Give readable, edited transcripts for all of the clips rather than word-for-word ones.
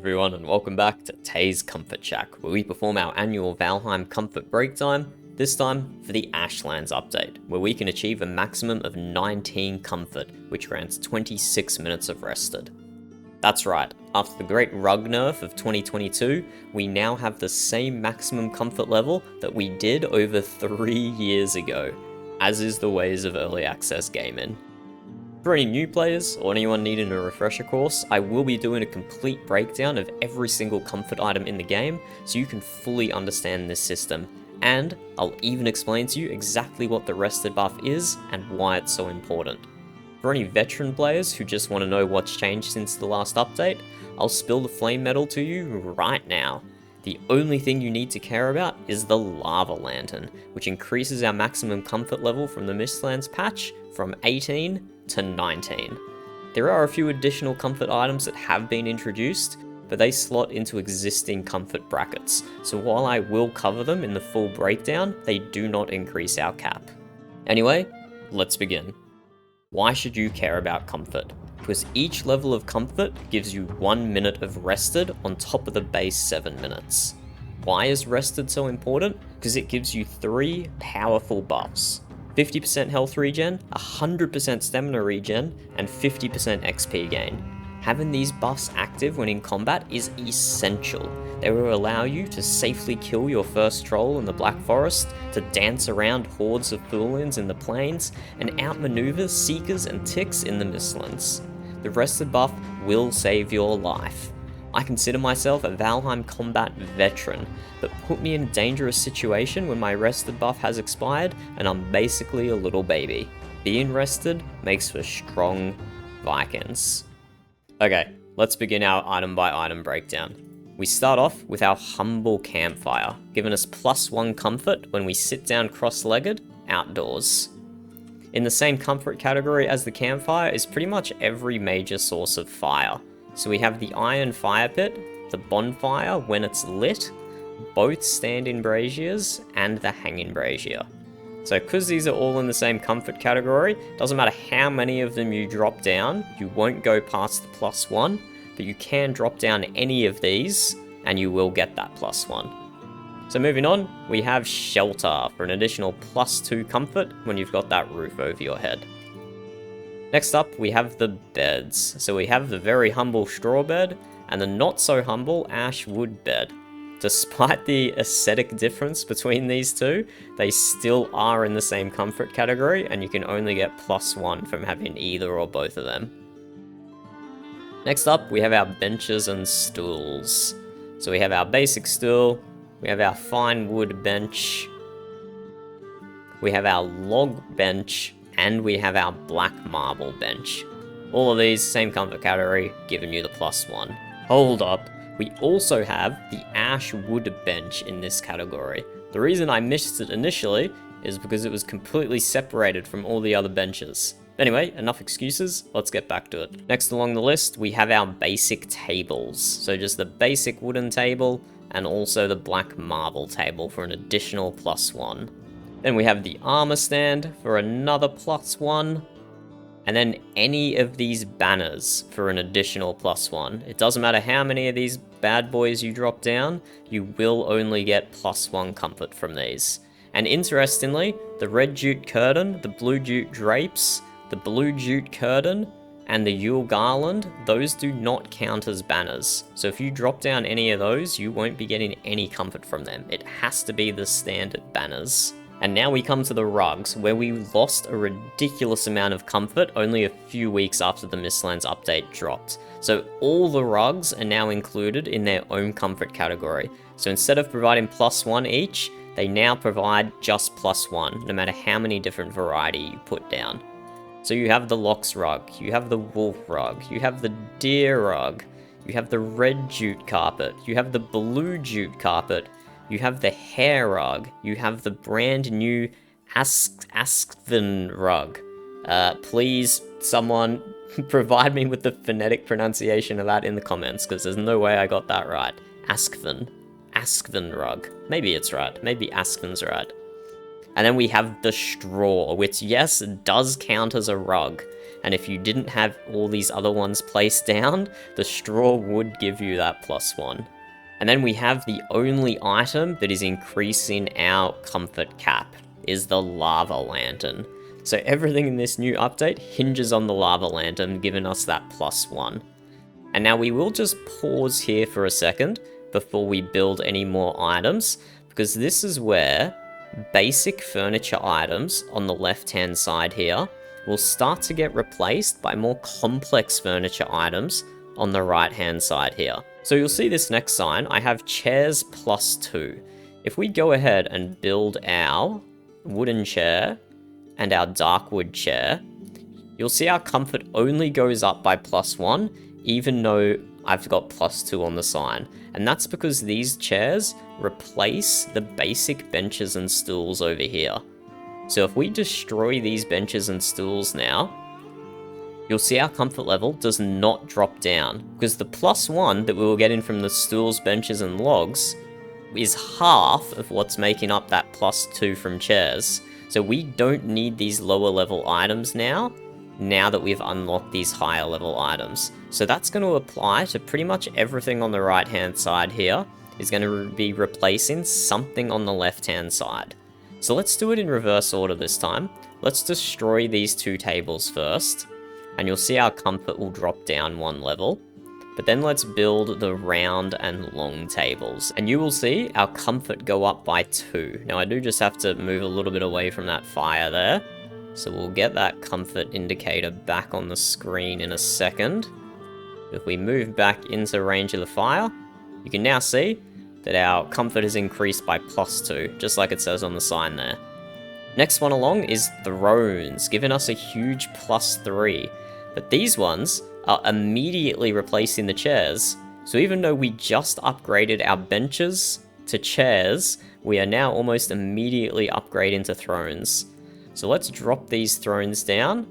everyone, and welcome back to Tay's Comfort Shack, where we perform our annual Valheim Comfort Breakdown, this time for the Ashlands update, where we can achieve a maximum of 19 comfort, which grants 26 minutes of rested. That's right, after the great rug nerf of 2022, we now have the same maximum comfort level that we did over 3 years ago, as is the ways of early access gaming. For any new players, or anyone needing a refresher course, I will be doing a complete breakdown of every single comfort item in the game, so you can fully understand this system, and I'll even explain to you exactly what the rested buff is, and why it's so important. For any veteran players who just want to know what's changed since the last update, I'll spill the flame metal to you right now. The only thing you need to care about is the lava lantern, which increases our maximum comfort level from the Mistlands patch from 18 to 19. There are a few additional comfort items that have been introduced, but they slot into existing comfort brackets, so while I will cover them in the full breakdown, they do not increase our cap. Anyway, let's begin. Why should you care about comfort? Because each level of comfort gives you 1 minute of rested on top of the base 7 minutes. Why is rested so important? Because it gives you 3 powerful buffs. 50% health regen, 100% stamina regen, and 50% XP gain. Having these buffs active when in combat is essential. They will allow you to safely kill your first troll in the Black Forest, to dance around hordes of Thulins in the plains, and outmaneuver Seekers and Ticks in the Mistlands. The rested buff will save your life. I consider myself a Valheim combat veteran, but put me in a dangerous situation when my rested buff has expired and I'm basically a little baby. Being rested makes for strong Vikings. Okay, let's begin our item by item breakdown. We start off with our humble campfire, giving us +1 comfort when we sit down cross-legged outdoors. In the same comfort category as the campfire is pretty much every major source of fire. So we have the iron fire pit, the bonfire when it's lit, both stand-in braziers, and the hanging brazier. So because these are all in the same comfort category, doesn't matter how many of them you drop down, you won't go past the +1, but you can drop down any of these, and you will get that +1. So moving on, we have shelter for an additional +2 comfort when you've got that roof over your head. Next up, we have the beds. So we have the very humble straw bed and the not so humble ash wood bed. Despite the aesthetic difference between these two, they still are in the same comfort category, and you can only get +1 from having either or both of them. Next up, we have our benches and stools. So we have our basic stool, we have our fine wood bench, we have our log bench, and we have our black marble bench. All of these, same comfort category, giving you the +1. Hold up, we also have the ash wood bench in this category. The reason I missed it initially is because it was completely separated from all the other benches. Anyway, enough excuses, let's get back to it. Next along the list, we have our basic tables. So just the basic wooden table, and also the black marble table for an additional +1. Then we have the armor stand for another +1, and then any of these banners for an additional +1. It doesn't matter how many of these bad boys you drop down, you will only get +1 comfort from these. And interestingly, the red jute curtain, the blue jute drapes, the blue jute curtain, and the Yule garland, those do not count as banners. So if you drop down any of those, you won't be getting any comfort from them. It has to be the standard banners. And now we come to the rugs, where we lost a ridiculous amount of comfort only a few weeks after the Mistlands update dropped. So all the rugs are now included in their own comfort category. So instead of providing +1 each, they now provide just +1, no matter how many different variety you put down. So you have the Lox rug, you have the wolf rug, you have the deer rug, you have the red jute carpet, you have the blue jute carpet, you have the hair rug, you have the brand new Askven rug. Please, someone provide me with the phonetic pronunciation of that in the comments, because there's no way I got that right. Askven rug. Maybe it's right, maybe Askven's right. And then we have the straw, which yes, does count as a rug. and if you didn't have all these other ones placed down, the straw would give you that +1. And then we have the only item that is increasing our comfort cap, is the lava lantern. So everything in this new update hinges on the lava lantern, giving us that +1. And now we will just pause here for a second before we build any more items, because this is where basic furniture items on the left-hand side here will start to get replaced by more complex furniture items on the right-hand side here. So you'll see this next sign, I have chairs +2. If we go ahead and build our wooden chair and our dark wood chair, you'll see our comfort only goes up by +1, even though I've got +2 on the sign. And that's because these chairs replace the basic benches and stools over here. So if we destroy these benches and stools now, you'll see our comfort level does not drop down, because the +1 that we were getting from the stools, benches, and logs is half of what's making up that +2 from chairs. So we don't need these lower level items now that we've unlocked these higher level items. So that's going to apply to pretty much everything on the right hand side here, is going to be replacing something on the left hand side. So let's do it in reverse order this time. Let's destroy these 2 tables first, and you'll see our comfort will drop down 1 level. But then let's build the round and long tables, and you will see our comfort go up by 2. Now I do just have to move a little bit away from that fire there, so we'll get that comfort indicator back on the screen in a second. If we move back into range of the fire, you can now see that our comfort has increased by +2, just like it says on the sign there. Next one along is thrones, giving us a huge +3. But these ones are immediately replacing the chairs. So even though we just upgraded our benches to chairs, we are now almost immediately upgrading to thrones. So let's drop these thrones down.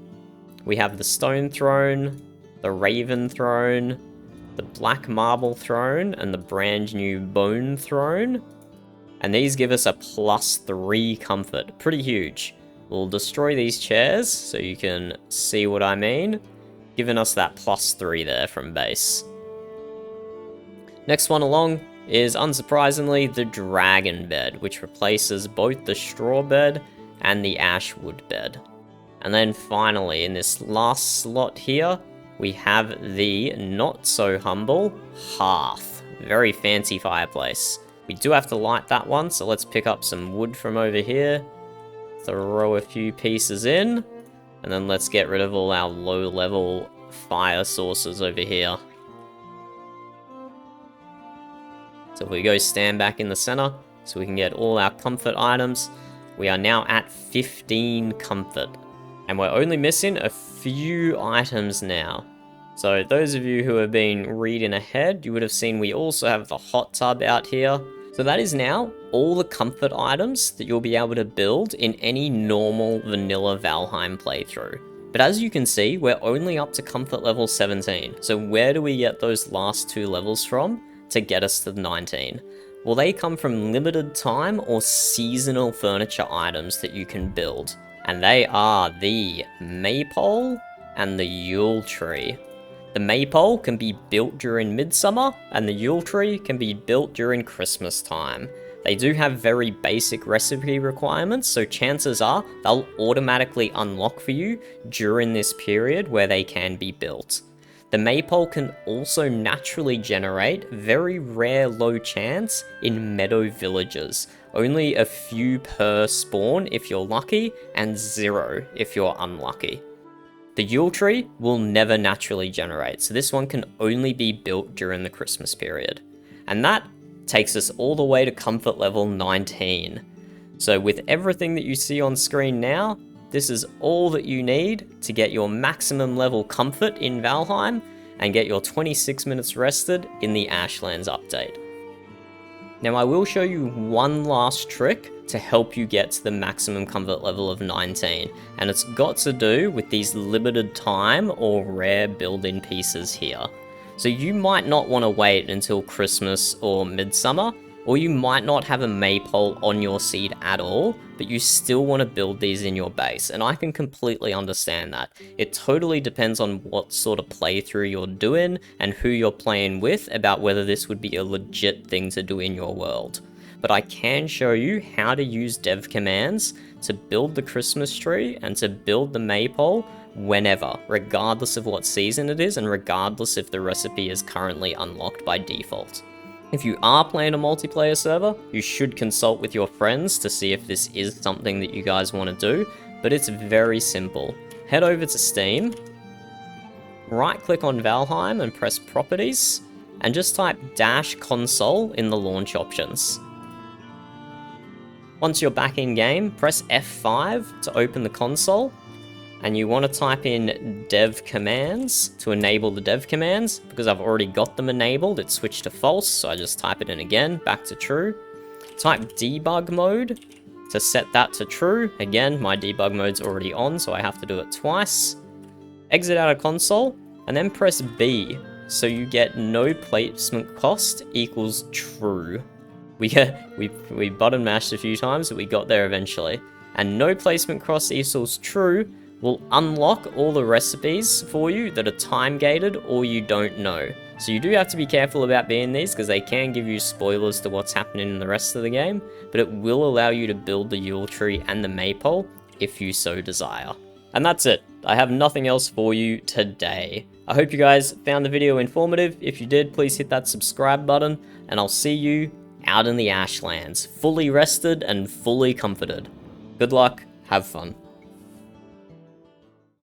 We have the stone throne, the raven throne, the black marble throne, and the brand new bone throne. And these give us a +3 comfort, pretty huge. We'll destroy these chairs so you can see what I mean, giving us that +3 there from base. Next one along is, unsurprisingly, the dragon bed, which replaces both the straw bed and the ash wood bed. And then finally, in this last slot here, we have the not so humble hearth. Very fancy fireplace. We do have to light that one, so let's pick up some wood from over here, throw a few pieces in, and then let's get rid of all our low level fire sources over here. So if we go stand back in the center, so we can get all our comfort items, we are now at 15 comfort. And we're only missing a few items now. So those of you who have been reading ahead, you would have seen we also have the hot tub out here. So that is now all the comfort items that you'll be able to build in any normal vanilla Valheim playthrough. But as you can see, we're only up to comfort level 17. So where do we get those last 2 levels from to get us to 19? Well, they come from limited time or seasonal furniture items that you can build. And they are the Maypole and the Yule tree. The Maypole can be built during midsummer, and the Yule tree can be built during Christmas time. They do have very basic recipe requirements, so chances are they'll automatically unlock for you during this period where they can be built. The Maypole can also naturally generate very rare low chance in meadow villages. Only a few per spawn if you're lucky, and 0 if you're unlucky. The Yule tree will never naturally generate, so this one can only be built during the Christmas period. And that takes us all the way to comfort level 19. So with everything that you see on screen now, this is all that you need to get your maximum level comfort in Valheim and get your 26 minutes rested in the Ashlands update. Now I will show you one last trick to help you get to the maximum comfort level of 19, and it's got to do with these limited time or rare building pieces here. So you might not want to wait until Christmas or midsummer, Or you might not have a Maypole on your seed at all, but you still want to build these in your base, and I can completely understand that. It totally depends on what sort of playthrough you're doing and who you're playing with about whether this would be a legit thing to do in your world. But I can show you how to use dev commands to build the Christmas tree and to build the Maypole whenever, regardless of what season it is and regardless if the recipe is currently unlocked by default. If you are playing a multiplayer server, you should consult with your friends to see if this is something that you guys want to do, but it's very simple. Head over to Steam, right click on Valheim and press Properties, and just type -console in the launch options. Once you're back in game, press F5 to open the console, and you want to type in dev commands to enable the dev commands. Because I've already got them enabled, it switched to false, so I just type it in again, back to true. Type debug mode to set that to true. Again, my debug mode's already on, so I have to do it twice. Exit out of console, and then press B, so you get no placement cost equals true. We button mashed a few times, but we got there eventually. And no placement cost equals true will unlock all the recipes for you that are time gated or you don't know. So you do have to be careful about being these because they can give you spoilers to what's happening in the rest of the game, but it will allow you to build the Yule tree and the Maypole if you so desire. And that's it. I have nothing else for you today. I hope you guys found the video informative. If you did, please hit that subscribe button, and I'll see you out in the Ashlands, fully rested and fully comforted. Good luck, have fun.